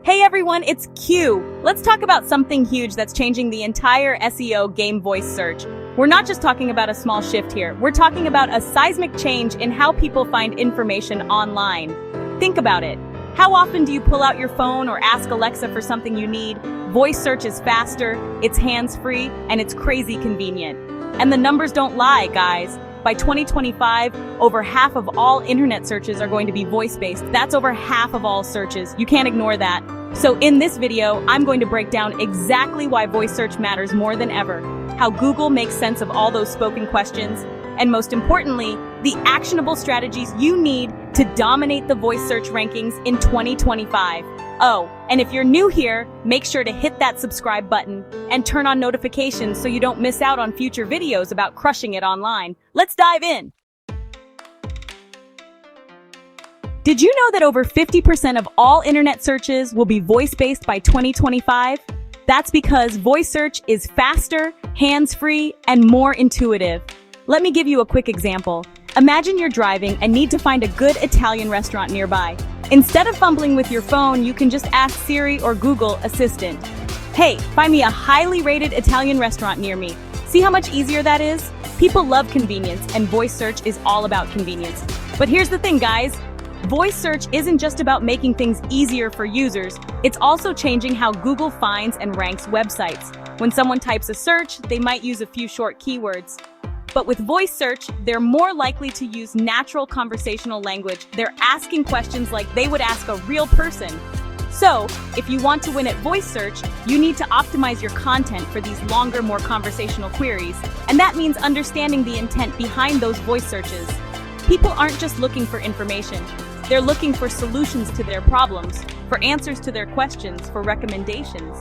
Hey everyone, it's Q. Let's talk about something huge that's changing the entire SEO game: voice search. We're not just talking about a small shift here. We're talking about a seismic change in how people find information online. Think about it. How often do you pull out your phone or ask Alexa for something you need? Voice search is faster, it's hands-free, and it's crazy convenient. And the numbers don't lie, guys. By 2025, over half of all internet searches are going to be voice-based. That's over half of all searches. You can't ignore that. So in this video, I'm going to break down exactly why voice search matters more than ever, how Google makes sense of all those spoken questions, and most importantly, the actionable strategies you need to dominate the voice search rankings in 2025. Oh, and if you're new here, make sure to hit that subscribe button and turn on notifications so you don't miss out on future videos about crushing it online. Let's dive in. Did you know that over 50% of all internet searches will be voice-based by 2025? That's because voice search is faster, hands-free, and more intuitive. Let me give you a quick example. Imagine you're driving and need to find a good Italian restaurant nearby. Instead of fumbling with your phone, you can just ask Siri or Google Assistant, "Hey, find me a highly rated Italian restaurant near me." See how much easier that is? People love convenience, and voice search is all about convenience. But here's the thing, guys. Voice search isn't just about making things easier for users, it's also changing how Google finds and ranks websites. When someone types a search, they might use a few short keywords. But with voice search, they're more likely to use natural conversational language. They're asking questions like they would ask a real person. So, if you want to win at voice search, you need to optimize your content for these longer, more conversational queries. And that means understanding the intent behind those voice searches. People aren't just looking for information. They're looking for solutions to their problems, for answers to their questions, for recommendations.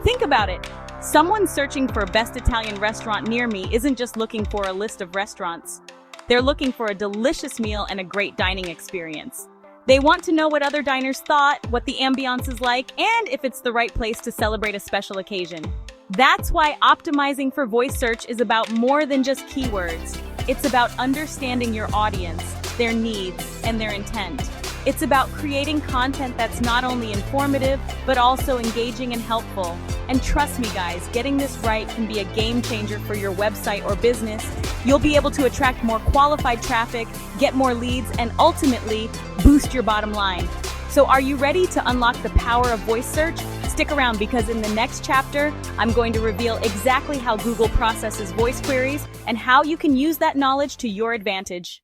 Think about it. Someone searching for best Italian restaurant near me isn't just looking for a list of restaurants. They're looking for a delicious meal and a great dining experience. They want to know what other diners thought, what the ambiance is like, and if it's the right place to celebrate a special occasion. That's why optimizing for voice search is about more than just keywords. It's about understanding your audience, their needs, and their intent. It's about creating content that's not only informative, but also engaging and helpful. And trust me, guys, getting this right can be a game changer for your website or business. You'll be able to attract more qualified traffic, get more leads, and ultimately boost your bottom line. So are you ready to unlock the power of voice search? Stick around, because in the next chapter, I'm going to reveal exactly how Google processes voice queries and how you can use that knowledge to your advantage.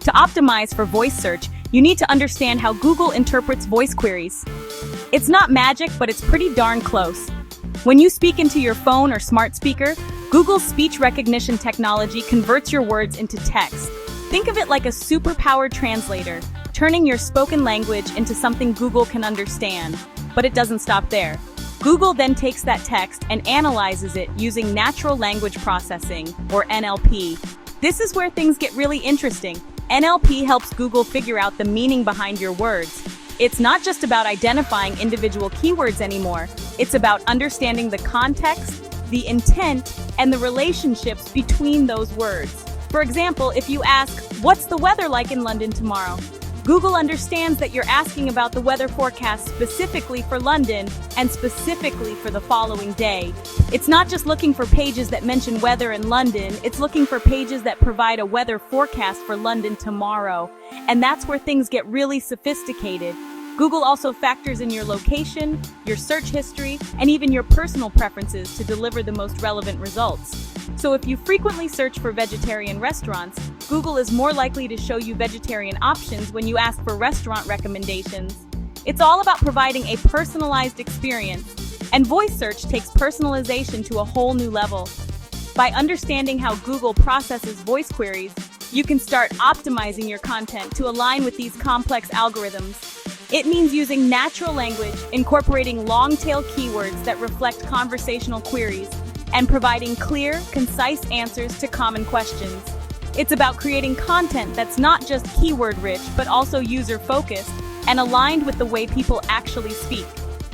To optimize for voice search, you need to understand how Google interprets voice queries. It's not magic, but it's pretty darn close. When you speak into your phone or smart speaker, Google's speech recognition technology converts your words into text. Think of it like a super-powered translator, turning your spoken language into something Google can understand. But it doesn't stop there. Google then takes that text and analyzes it using natural language processing, or NLP. This is where things get really interesting. NLP helps Google figure out the meaning behind your words. It's not just about identifying individual keywords anymore. It's about understanding the context, the intent, and the relationships between those words. For example, if you ask, "What's the weather like in London tomorrow?" Google understands that you're asking about the weather forecast specifically for London and specifically for the following day. It's not just looking for pages that mention weather in London, it's looking for pages that provide a weather forecast for London tomorrow. And that's where things get really sophisticated. Google also factors in your location, your search history, and even your personal preferences to deliver the most relevant results. So if you frequently search for vegetarian restaurants, Google is more likely to show you vegetarian options when you ask for restaurant recommendations. It's all about providing a personalized experience, and voice search takes personalization to a whole new level. By understanding how Google processes voice queries, you can start optimizing your content to align with these complex algorithms. It means using natural language, incorporating long-tail keywords that reflect conversational queries, and providing clear, concise answers to common questions. It's about creating content that's not just keyword-rich, but also user-focused and aligned with the way people actually speak.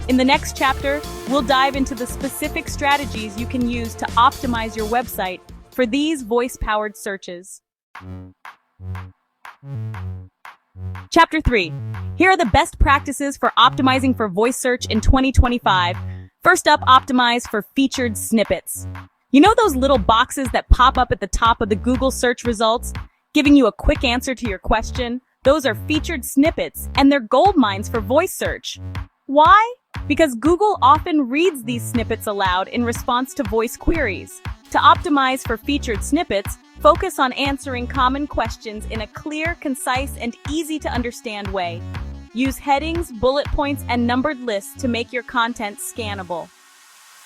In the next chapter, we'll dive into the specific strategies you can use to optimize your website for these voice-powered searches. Chapter 3. Here are the best practices for optimizing for voice search in 2025. First up, optimize for featured snippets. You know those little boxes that pop up at the top of the Google search results, giving you a quick answer to your question? Those are featured snippets, and they're gold mines for voice search. Why? Because Google often reads these snippets aloud in response to voice queries. To optimize for featured snippets, focus on answering common questions in a clear, concise, and easy-to-understand way. Use headings, bullet points, and numbered lists to make your content scannable.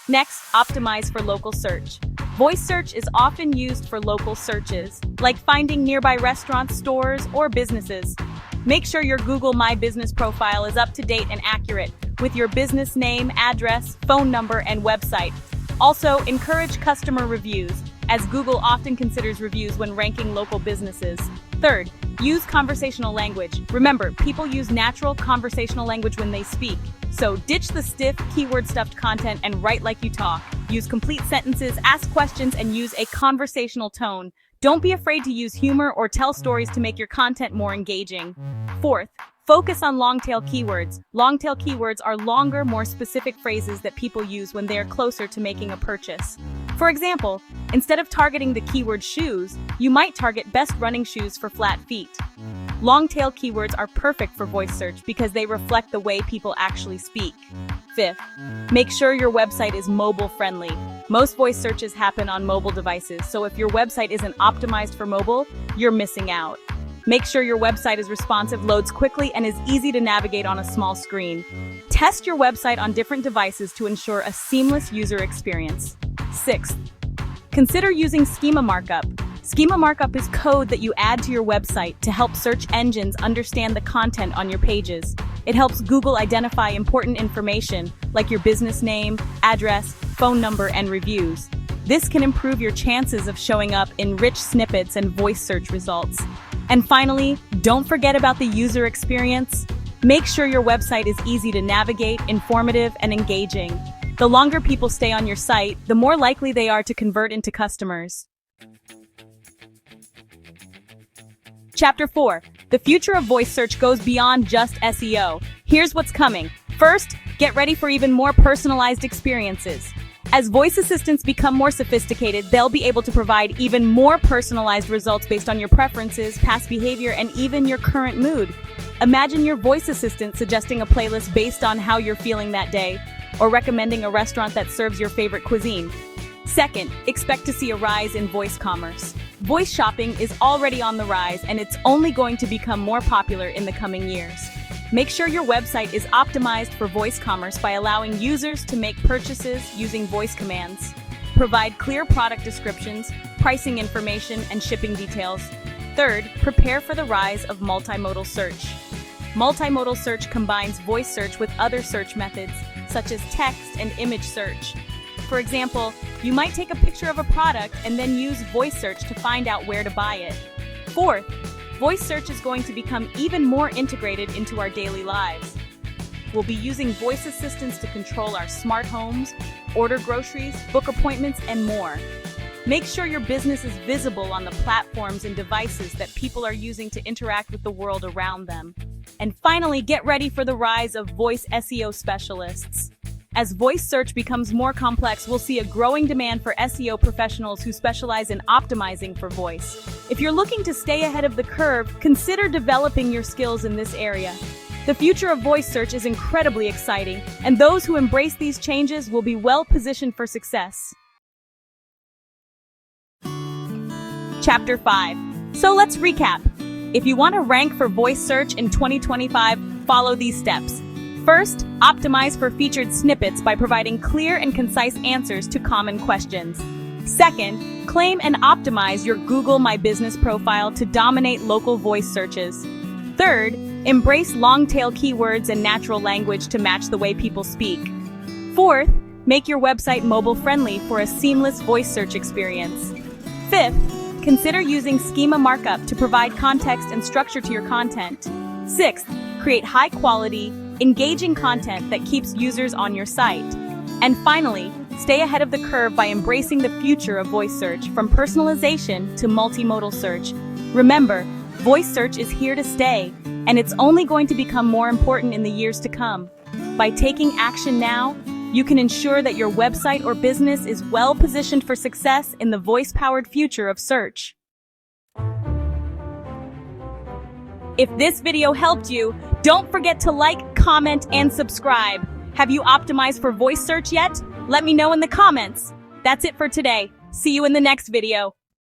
Next, optimize for local search. Voice search is often used for local searches, like finding nearby restaurants, stores, or businesses. Make sure your Google My Business profile is up to date and accurate, with your business name, address, phone number, and website. Also, encourage customer reviews, as Google often considers reviews when ranking local businesses. Third, use conversational language. Remember, people use natural conversational language when they speak. So ditch the stiff, keyword-stuffed content and write like you talk. Use complete sentences, ask questions, and use a conversational tone. Don't be afraid to use humor or tell stories to make your content more engaging. Fourth, focus on long-tail keywords. Long-tail keywords are longer, more specific phrases that people use when they are closer to making a purchase. For example, instead of targeting the keyword shoes, you might target best running shoes for flat feet. Long-tail keywords are perfect for voice search because they reflect the way people actually speak. Fifth, make sure your website is mobile-friendly. Most voice searches happen on mobile devices, so if your website isn't optimized for mobile, you're missing out. Make sure your website is responsive, loads quickly, and is easy to navigate on a small screen. Test your website on different devices to ensure a seamless user experience. Sixth, consider using schema markup. Schema markup is code that you add to your website to help search engines understand the content on your pages. It helps Google identify important information like your business name, address, phone number, and reviews. This can improve your chances of showing up in rich snippets and voice search results. And finally, don't forget about the user experience. Make sure your website is easy to navigate, informative, and engaging. The longer people stay on your site, the more likely they are to convert into customers. Chapter 4. The future of voice search goes beyond just SEO. Here's what's coming. First, get ready for even more personalized experiences. As voice assistants become more sophisticated, they'll be able to provide even more personalized results based on your preferences, past behavior, and even your current mood. Imagine your voice assistant suggesting a playlist based on how you're feeling that day, or recommending a restaurant that serves your favorite cuisine. Second, expect to see a rise in voice commerce. Voice shopping is already on the rise, and it's only going to become more popular in the coming years. Make sure your website is optimized for voice commerce by allowing users to make purchases using voice commands. Provide clear product descriptions, pricing information, and shipping details. Third, prepare for the rise of multimodal search. Multimodal search combines voice search with other search methods, such as text and image search. For example, you might take a picture of a product and then use voice search to find out where to buy it. Fourth, voice search is going to become even more integrated into our daily lives. We'll be using voice assistants to control our smart homes, order groceries, book appointments, and more. Make sure your business is visible on the platforms and devices that people are using to interact with the world around them. And finally, get ready for the rise of voice SEO specialists. As voice search becomes more complex, we'll see a growing demand for SEO professionals who specialize in optimizing for voice. If you're looking to stay ahead of the curve, consider developing your skills in this area. The future of voice search is incredibly exciting, and those who embrace these changes will be well positioned for success. Chapter 5. So let's recap. If you want to rank for voice search in 2025, follow these steps. First, optimize for featured snippets by providing clear and concise answers to common questions. Second, claim and optimize your Google My Business profile to dominate local voice searches. Third, embrace long-tail keywords and natural language to match the way people speak. Fourth, make your website mobile-friendly for a seamless voice search experience. Fifth, consider using schema markup to provide context and structure to your content. Sixth, create high-quality, engaging content that keeps users on your site. And finally, stay ahead of the curve by embracing the future of voice search, from personalization to multimodal search. Remember, Voice search is here to stay, and it's only going to become more important in the years to come. By taking action now, you can ensure that your website or business is well positioned for success in the voice-powered future of search. If this video helped you, don't forget to like, comment, and subscribe. Have you optimized for voice search yet? Let me know in the comments. That's it for today. See you in the next video.